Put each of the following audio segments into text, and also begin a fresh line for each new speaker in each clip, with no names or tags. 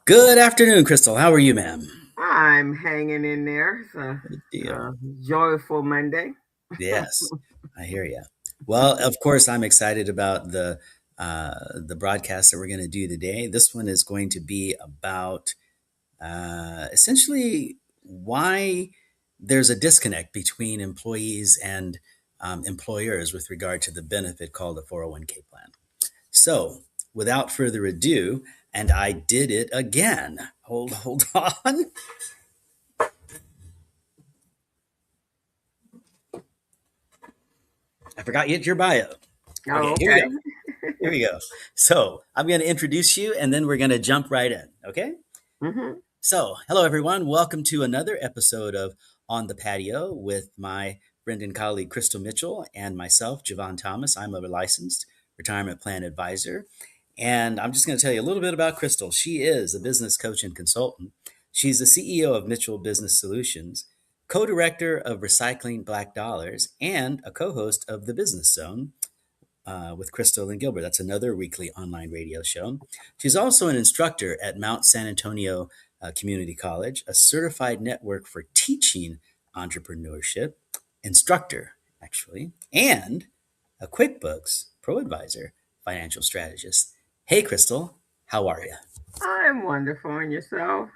Good afternoon, Crystal. How are you, ma'am?
I'm hanging in there. It's
Good
a
deal.
joyful Monday.
Yes, I hear you. Well, of course, I'm excited about the broadcast that we're going to do today. This one is going to be about essentially why there's a disconnect between employees and employers with regard to the benefit called a 401k plan. So, without further ado, and I did it again. Hold on. I forgot your bio. Okay,
Oh,
here we
okay.
go. Here we go. So I'm going to introduce you and then we're going to jump right in. Okay.
hmm
So, hello, everyone. Welcome to another episode of On the Patio with my friend and colleague, Crystal Mitchell, and myself, Javon Thomas. I'm a licensed retirement plan advisor. And I'm just going to tell you a little bit about Crystal. She is a business coach and consultant. She's the CEO of Mitchell Business Solutions, co director of Recycling Black Dollars, and a co host of The Business Zone with Crystal and Gilbert. That's another weekly online radio show. She's also an instructor at Mount San Antonio Community College, a certified network for teaching entrepreneurship, instructor, actually, and a QuickBooks Pro Advisor financial strategist. Hey, Crystal, how are you?
I'm wonderful. And yourself?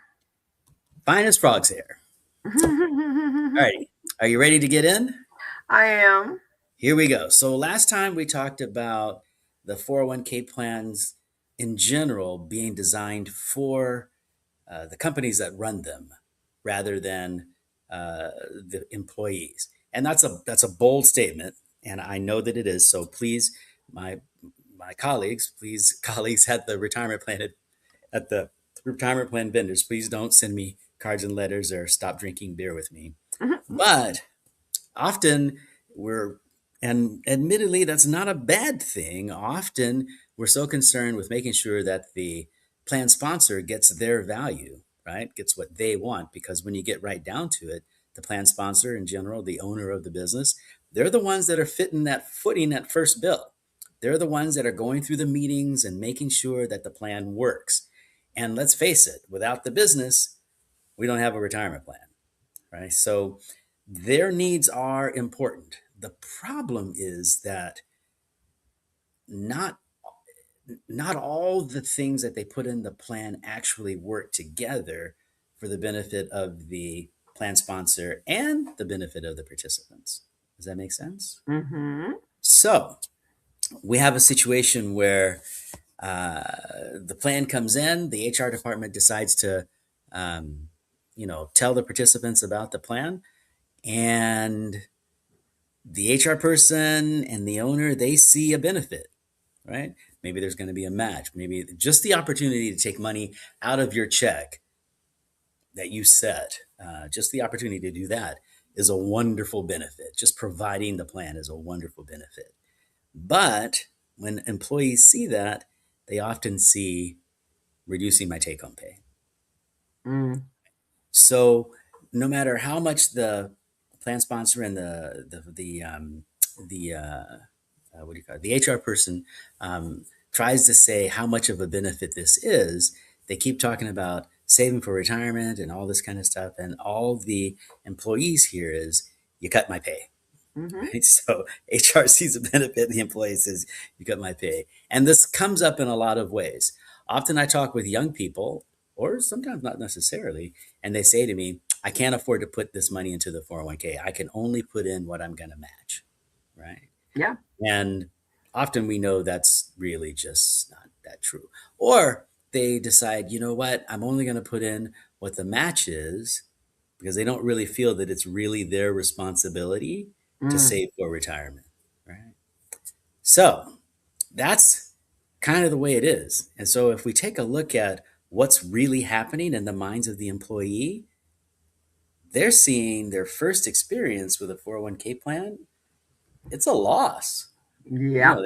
Fine as frogs here. All
I
righty. Are you ready to get in?
am.
Here we go. So last time we talked about the 401k plans in general being designed for the companies that run them rather than the employees. And that's a bold statement, and I know that it is. So please, my my colleagues, please colleagues at the retirement plan vendors, please don't send me cards and letters or stop drinking beer with me. But often we're and admittedly that's not a bad thing. Often we're so concerned with making sure that the plan sponsor gets their value, right, gets what they want, because when you get right down to it, the plan sponsor in general, the owner of the business, they're the ones that are fitting that footing at first bill. They're the ones that are going through the meetings and making sure that the plan works. And let's face it, without the business, we don't have a retirement plan, right? So their needs are important. The problem is that not not all the things that they put in the plan actually work together for the benefit of the plan sponsor and the benefit of the participants. Does that make sense?
hmm
So we have a situation where the plan comes in, the HR department decides to, um, tell the participants about the plan, and the HR person and the owner, they see a benefit, right? Maybe there's going to be a match. Maybe just the opportunity to take money out of your check that you set, just the opportunity to do that is a wonderful benefit. Just providing the plan is a wonderful benefit. But when employees see that, they often see reducing my take home pay.
mm
So no matter how much the plan sponsor and the what do you call it? The HR person tries to say how much of a benefit this is, they keep talking about saving for retirement and all this kind of stuff. And all the employees hear is, you cut my pay,
hmm
right? So HR sees a benefit, the employee says, you cut my pay. And this comes up in a lot of ways. Often I talk with young people, or sometimes not necessarily, and they say to me, I can't afford to put this money into the 401k. I can only put in what I'm going to match, right?
Yeah.
And often we know that's really just not that true. Or they decide, you know what, I'm only going to put in what the match is, because they don't really feel that it's really their responsibility to
Mm.
save for retirement, right? So that's kind of the way it is. And so if we take a look at what's really happening in the minds of the employee, they're seeing their first experience with a 401k plan, it's a loss. You
Yeah.
know,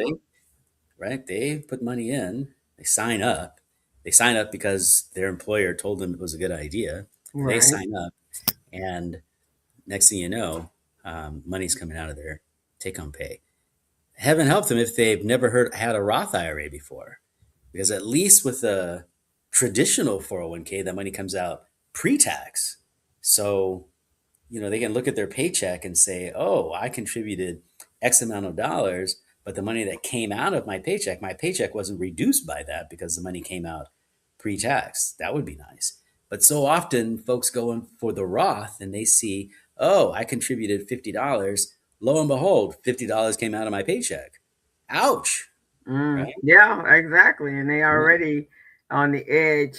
they put money in, they sign up. They sign up because their employer told them it was a good idea. They
Right.
sign up, and next thing you know, money's coming out of their take home pay. Heaven help them if they've never had a Roth IRA before, because at least with the traditional 401k, that money comes out pre-tax. So, they can look at their paycheck and say, oh, I contributed X amount of dollars, but the money that came out of my paycheck wasn't reduced by that because the money came out pre-tax. That would be nice. But so often folks go in for the Roth and they see, oh, I contributed $50. Lo and behold, $50 came out of my paycheck. Ouch. Right?
Yeah, exactly. And they
Yeah.
already on the edge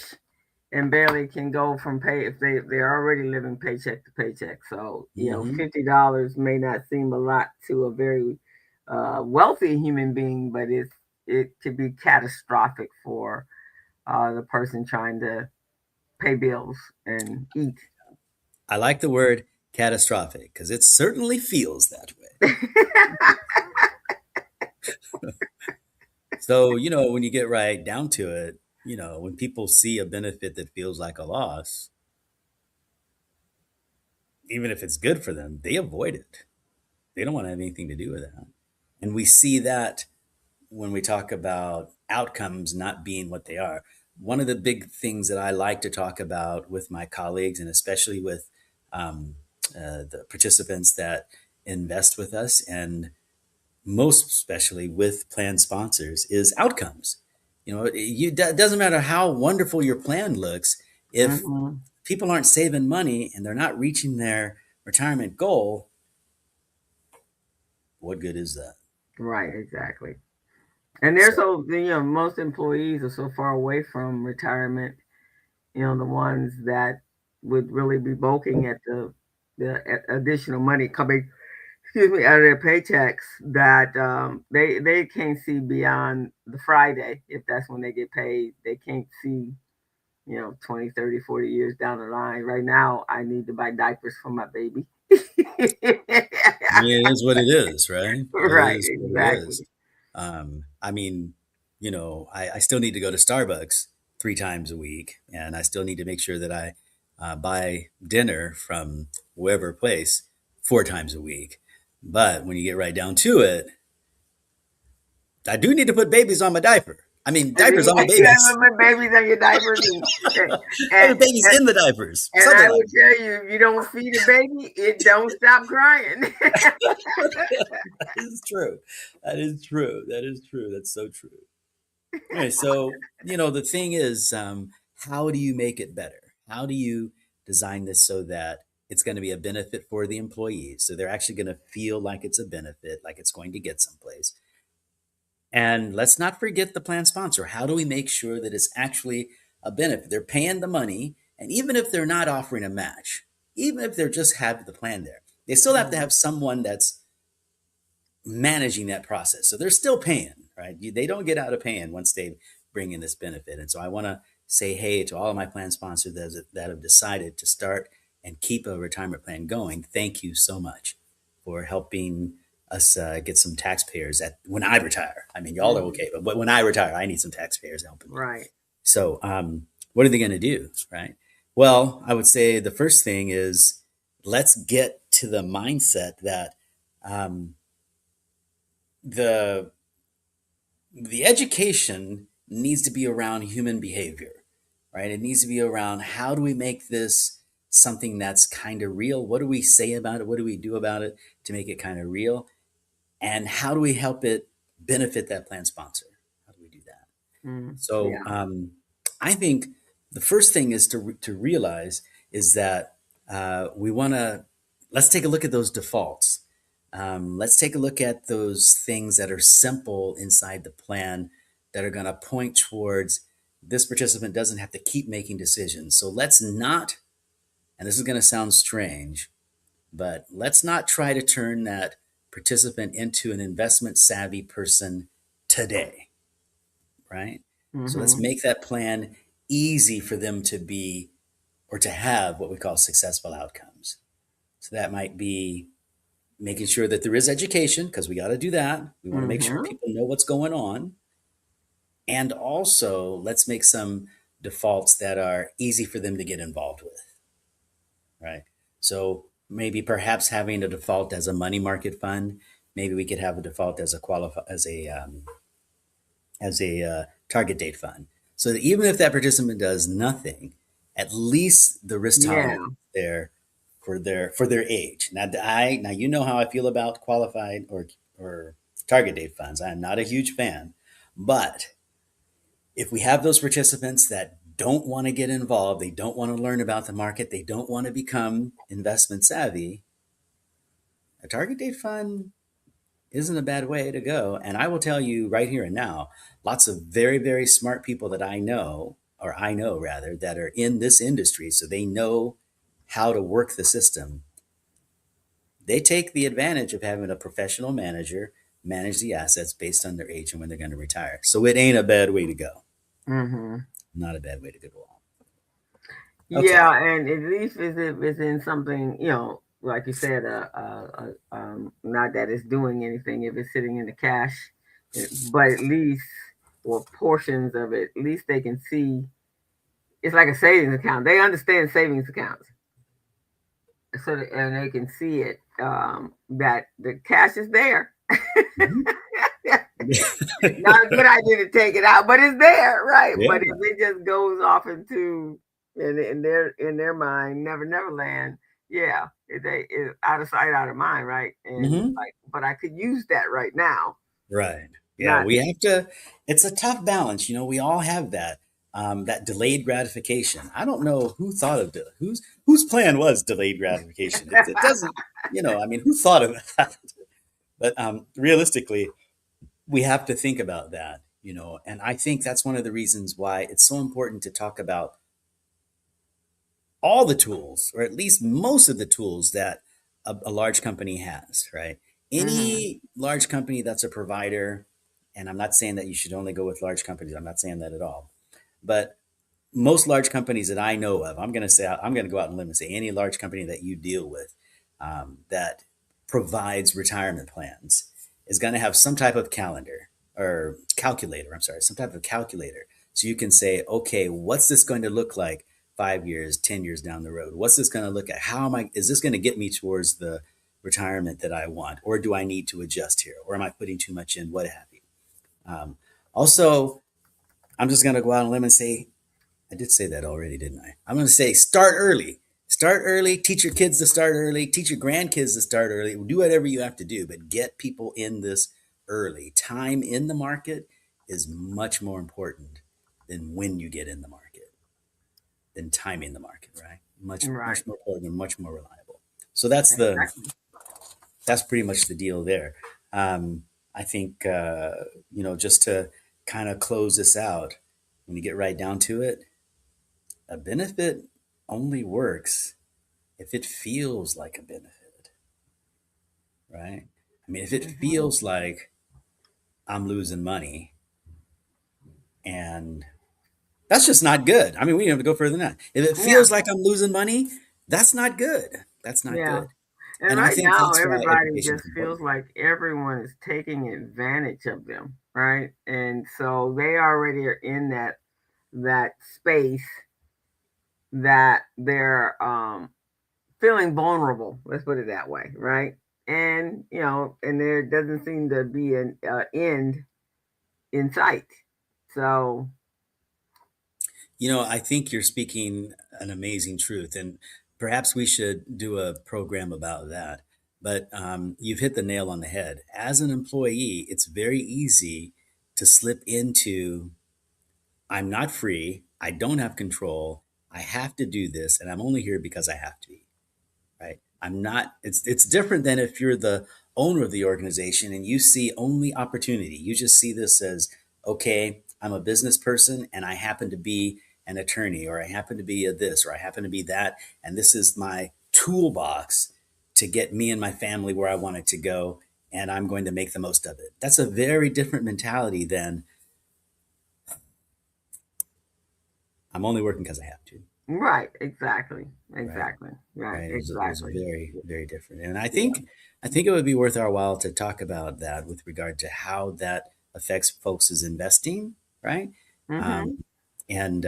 and barely can go from pay if they're already living paycheck to paycheck. So
Hmm.
$50 may not seem a lot to a very wealthy human being, but it could be catastrophic for the person trying to pay bills and eat.
I like the word catastrophic because it certainly feels that way. So, when you get right down to it, when people see a benefit that feels like a loss, even if it's good for them, they avoid it. They don't want to have anything to do with that. And we see that when we talk about outcomes not being what they are. One of the big things that I like to talk about with my colleagues, and especially with um, the participants that invest with us, and most especially with plan sponsors, is outcomes. It doesn't matter how wonderful your plan looks if
Hmm.
people aren't saving money and they're not reaching their retirement goal. What good is that?
Right, exactly. And they're
So,
so most employees are so far away from retirement. The ones that would really be bulking at the additional money coming, excuse me, out of their paychecks, that they can't see beyond the Friday. If that's when they get paid, they can't see 20, 30, 40 years down the line. Right now I need to buy diapers for my baby.
I mean, it is what it is, right? It
Right,
is what it is.
exactly.
I mean, I still need to go to Starbucks 3 times a week, and I still need to make sure that I buy dinner from wherever place 4 times a week. But when you get right down to it, I do need to put babies on my diaper. I mean,
And
diapers
you,
on my
you
babies.
have my babies on your diapers,
I
and,
mean, babies in the diapers,
and
something
I
like
would tell you, if you don't feed a baby, it don't stop crying.
that. That is true. That is true. That is true. That's so true. All right. So, the thing is, how do you make it better? How do you design this so that it's going to be a benefit for the employees? So they're actually going to feel like it's a benefit, like it's going to get someplace. And let's not forget the plan sponsor. How do we make sure that it's actually a benefit? They're paying the money, and even if they're not offering a match, even if they're just have the plan there, they still have to
Mm,
have someone that's managing that process. So they're still paying, right? They don't get out of paying once they bring in this benefit. And so I want to say, hey, to all of my plan sponsors that have decided to start and keep a retirement plan going, thank you so much for helping us get some taxpayers at when I retire. I mean, y'all are
mhm.
okay, but when I retire, I need some taxpayers helping me.
Right.
So, what are they going to do, right? Well, I would say the first thing is let's get to the mindset that um, the the education needs to be around human behavior, right? It needs to be around how do we make this something that's kind of real? What do we say about it? What do we do about it to make it kind of real? And how do we help it benefit that plan sponsor? How do we do that? So
Yeah.
I think the first thing is to realize is that we want to let's take a look at those defaults. Let's take a look at those things that are simple inside the plan that are going to point towards this participant doesn't have to keep making decisions. So let's not, and this is going to sound strange, but let's not try to turn that participant into an investment savvy person today, right? So let's
Hmm.
make that plan easy for them to be or to have what we call successful outcomes. So that might be making sure that there is education because we got to do that. We want to make sure
Hmm.
people know what's going on. And also, let's make some defaults that are easy for them to get involved with, right? So maybe perhaps having a default as a money market fund. Maybe we could have a default as a target date fund. So that even if that participant does nothing, at least the risk
Yeah.
tolerance is there for their age. Now you know how I feel about qualified or target date funds. I'm not a huge fan, but if we have those participants that don't want to get involved, they don't want to learn about the market, they don't want to become investment savvy, a target date fund isn't a bad way to go. And I will tell you right here and now, lots of very, very smart people that I know rather, that are in this industry, so they know how to work the system. They take the advantage of having a professional manager manage the assets based on their age and when they're going to retire. So it ain't a bad way to go.
Hmm.
Not a bad way to go at all.
Yeah,
Okay.
and at least if it's in something, like you said, not that it's doing anything if it's sitting in the cash, but at least, or portions of it, at least they can see. It's like a savings account. They understand savings accounts, and they can see it, that the cash is there.
Mhm.
Not a good idea to take it out, but it's there, right?
Yeah.
But if it just goes off into, in their mind, never land, yeah, it out of sight, out of mind, right? And
Hmm.
like, but I could use that right now.
Right. Yeah,
Not
we have to. It's a tough balance. We all have that that delayed gratification. I don't know who thought of it. Whose plan was delayed gratification. It doesn't. I mean, who thought of that? But realistically, we have to think about that. And I think that's one of the reasons why it's so important to talk about all the tools, or at least most of the tools that a large company has, right?
hmm
Any large company that's a provider, and I'm not saying that you should only go with large companies, I'm not saying that at all. But most large companies that I know of, I'm going to go out on a limb and say any large company that you deal with that provides retirement plans is going to have some type of calendar or calculator. I'm sorry, some type of calculator. So you can say, okay, what's this going to look like 5 years, 10 years down the road? What's this going to look at? Is this going to get me towards the retirement that I want? Or do I need to adjust here? Or am I putting too much in? What have you? Um, Also, I'm just going to go out on a limb and say, I did say that already, didn't I? I'm going to say start early. Start early, teach your kids to start early, teach your grandkids to start early. Do whatever you have to do, but get people in this early. Time in the market is much more important than when you get in the market, than timing the market, right? Much,
Right.
much more important and much more reliable. So that's pretty much the deal there. I think, just to kind of close this out, when you get right down to it, a benefit only works if it feels like a benefit, right? I mean, if it
Hmm.
feels like I'm losing money, and that's just not good. I mean, we don't have to go further than that. If it
Yeah.
feels like I'm losing money, that's not good. That's not
Yeah.
good.
And
And I
right
think
now,
that's why
everybody
education
just
is important.
feels like everyone is taking advantage of them, right? And so they already are in that space that they're feeling vulnerable. Let's put it that way, right? And and there doesn't seem to be an end in sight. So,
I think you're speaking an amazing truth, and perhaps we should do a program about that. But you've hit the nail on the head. As an employee, it's very easy to slip into I'm not free, I don't have control, I have to do this, and I'm only here because I have to be, right? I'm not, it's different than if you're the owner of the organization and you see only opportunity. You just see this as, okay, I'm a business person and I happen to be an attorney, or I happen to be a this, or I happen to be that, and this is my toolbox to get me and my family where I want it to go, and I'm going to make the most of it. That's a very different mentality than I'm only working because I have to,
right, exactly,
right?
exactly, right,
Right. It was
exactly.
very, very different. And
Yeah.
I think it would be worth our while to talk about that with regard to how that affects folks' investing, right?
Hmm.
Um, and,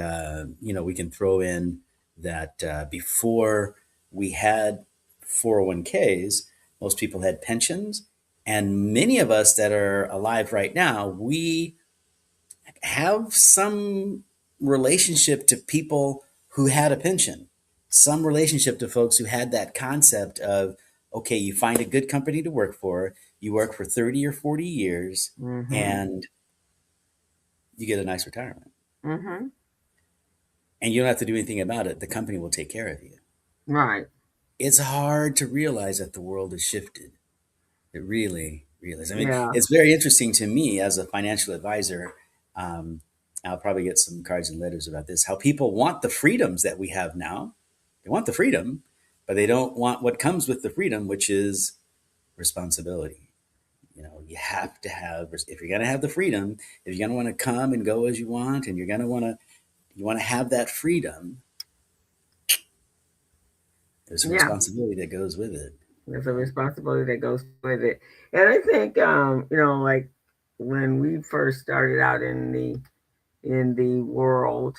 we can throw in that before we had 401ks, most people had pensions. And many of us that are alive right now, we have some. relationship to people who had a pension, some relationship to folks who had that concept of, okay, you find a good company to work for, you work for 30 or 40 years,
Mhm.
and you get a nice retirement.
Mhm.
And you don't have to do anything about it. The company will take care of you.
Right.
It's hard to realize that the world has shifted. It really, really is. I mean,
Yeah.
it's very interesting to me as a financial advisor. Um, I'll probably get some cards and letters about this. How people want the freedoms that we have now. They want the freedom, but they don't want what comes with the freedom, which is responsibility. You know, you have to have, if you're going to have the freedom, if you're going to want to come and go as you want, and you're going to want to, you want to have that freedom, there's a
Yeah.
responsibility that goes with it.
There's
You
a
know?
responsibility that goes with it. And I think like when we first started out in the world,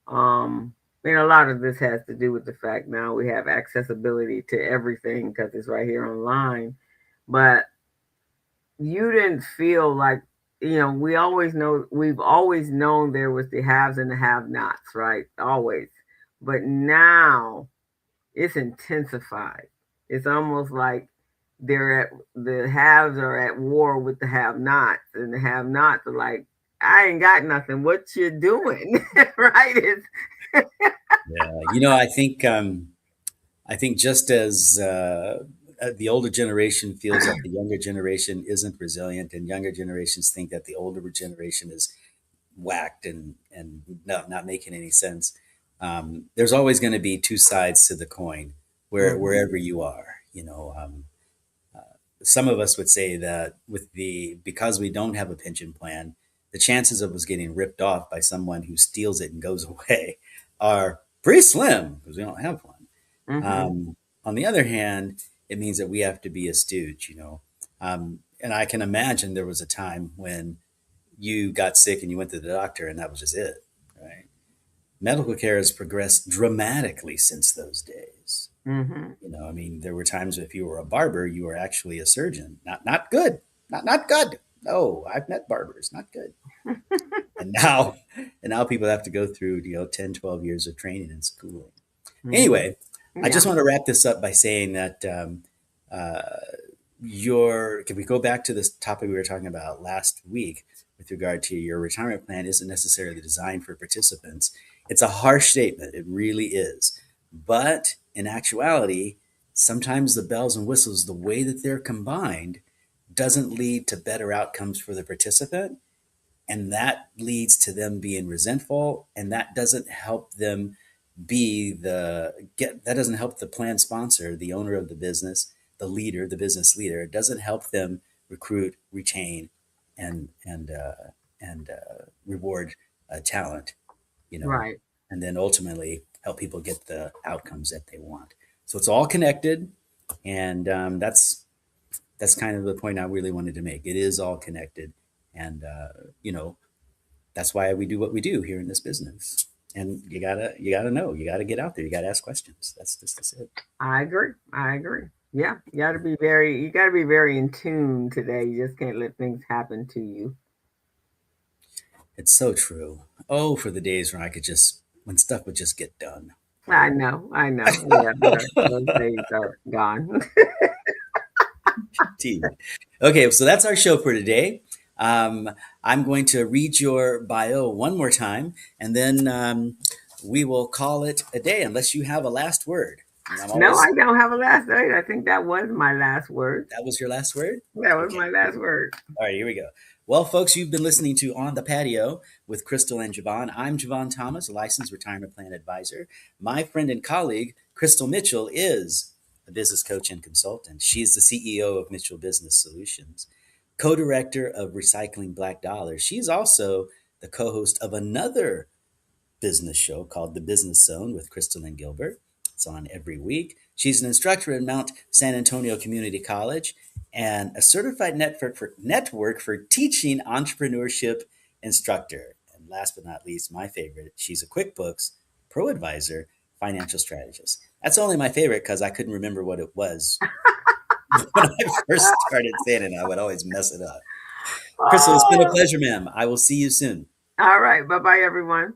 a lot of this has to do with the fact now we have accessibility to everything because it's right here online. But you didn't feel like we've always known there was the haves and the have nots, right? Always. But now it's intensified. It's almost like the haves are at war with the have nots, and the have nots are like, I ain't got nothing. What you doing? Right? It's
Yeah, I think just as the older generation feels that the younger generation isn't resilient, and younger generations think that the older generation is whacked and not making any sense. There's always going to be two sides to the coin,
Mhm.
wherever you are. Some of us would say that because we don't have a pension plan, the chances of us getting ripped off by someone who steals it and goes away are pretty slim because we don't have one.
Mhm.
On the other hand, it means that we have to be astute, and I can imagine there was a time when you got sick and you went to the doctor and that was just it, right? Medical care has progressed dramatically since those days.
Mhm.
I mean, there were times if you were a barber, you were actually a surgeon. Not good. Not good. No, I've met barbers, not good. And now and now people have to go through, 10, 12 years of training and schooling.
Mhm.
Anyway, I just
Yeah.
want to wrap this up by saying that uh, can we go back to this topic we were talking about last week with regard to your retirement plan isn't necessarily designed for participants. It's a harsh statement. It really is. But in actuality, sometimes the bells and whistles, the way that they're combined, doesn't lead to better outcomes for the participant. And that leads to them being resentful. And that doesn't help them that doesn't help the plan sponsor, the owner of the business, the business leader. It doesn't help them recruit, retain, and reward talent, you know,
Right.
and then ultimately help people get the outcomes that they want. So it's all connected, and that's kind of the point I really wanted to make. It is all connected, and you know that's why we do what we do here in this business. And you gotta know, you gotta get out there, you gotta ask questions. That's it.
I agree. I agree. Yeah. You gotta be very in tune today. You just can't let things happen to you.
It's so true. Oh, for the days where I could just when stuff would just get done.
I know. I know. Yeah. Those days are gone.
Indeed. Okay, so that's our show for today. Um, I'm going to read your bio one more time, and then we will call it a day, unless you have a last word. And I'm
No, I
always
don't have a last word. I think that was my last word.
that was your last word.
That was
Okay.
my last word.
All right, here we go. Well, folks, you've been listening to On the Patio with Crystal and Javon. I'm Javon Thomas, a licensed retirement plan advisor. My friend and colleague, Crystal Mitchell, is a business coach and consultant. She's the CEO of Mitchell Business Solutions, co director of Recycling Black Dollars. She's also the co host of another business show called The Business Zone with Crystal and Gilbert. It's on every week. She's an instructor at Mount San Antonio Community College and a certified network for teaching entrepreneurship instructor. And last but not least, my favorite, she's a QuickBooks Pro Advisor financial strategist. That's only my favorite because I couldn't remember what it was when I first started saying it. I would always mess it up. Crystal, it's been a
Oh,
pleasure, ma'am. I will see you soon.
all right. Bye bye, everyone.